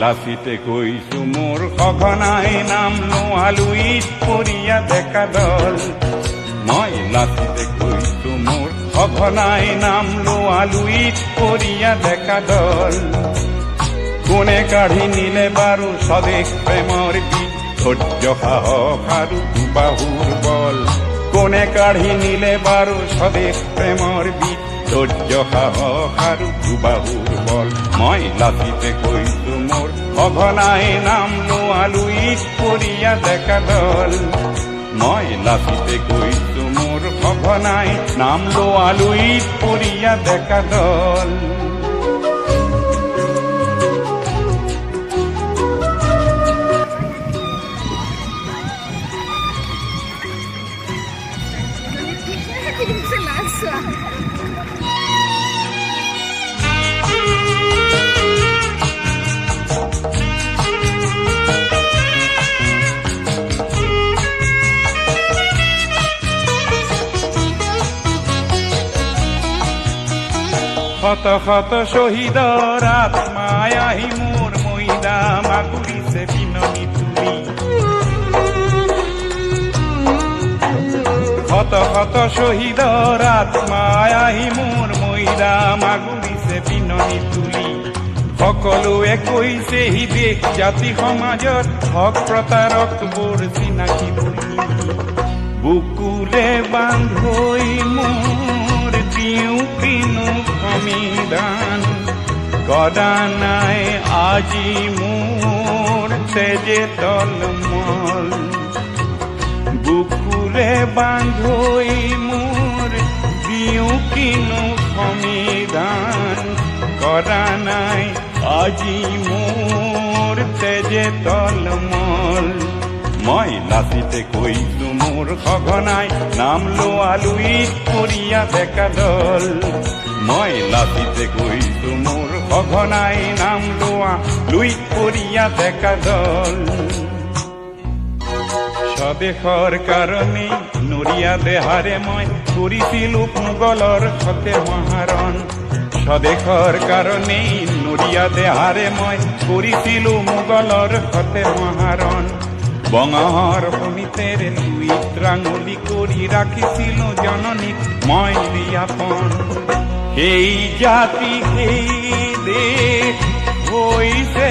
লাচিতে কৈছো মোৰ সঘনাই নাম লোৱা লুইত পৰিয়া ডেকা দল মই লাচিতে কৈছো মোৰ সঘনাই নাম লোৱা লুইত পৰিয়া ডেকা দল কোনে কাঢ়ি নিলে বাৰু স্বদেশ প্ৰেমৰ বীজ ধৈৰ্য সাহস আৰু দুবাহুৰ বল কোনে কাঢ়ি নিলে বাৰু স্বদেশ প্ৰেমৰ বীজ ধৈৰ্য সাহস আৰু দুবাহুৰ বল মই লাচিতে কৈছো মোৰ সঘনাই নাম লোৱা লুইত পৰিয়া ডেকা দল মই লাচিতে কৈছো মোৰ সঘনাই নাম লোৱা লুইত পৰিয়া ডেকা দল শত শত শহীদৰ আত্মাই আহি মোৰ মৈদাম আগুৰিছে বিননি তুলি শত শত শহীদৰ আত্মাই আহি মোৰ মৈদাম আগুৰিছে বিননি তুলি সকলোৱে কৈছে হি দেশ জাতি সমাজত হক প্ৰতাৰকবোৰ চিনাকি বুলি বুকুলে বান্ধৈ মোৰ দিওঁ কিনো সমিধান কদা নাই আজি মোৰ তেজে তলমল বুকুলে বান্ধৈ মোৰ দিওঁ কিনো সমিধান কদা নাই আজি মোৰ তেজে তলমল মই লাচিতে কৈছো মোৰ সঘনাই নাম লোৱা লুইত পৰিয়া ডেকা দল মই লাচিতে কৈছো মোৰ সঘনাই নাম লোৱা লুইত পৰিয়া ডেকা দল স্বদেশৰ কাৰণে নৰিয়া দেহাৰে মই কৰিছিলো মোগলৰ সতে মহাৰণ স্বদেশৰ কাৰণে নৰিয়া দেহাৰে মই কৰিছিলো মোগলৰ সতে মহাৰণ বঙৰ সমিতেৰে লুইত ৰাঙলী কৰি ৰাখিছিলো জননীক মই বিয়াপন সেই জাতি সেই দেশ হৈছে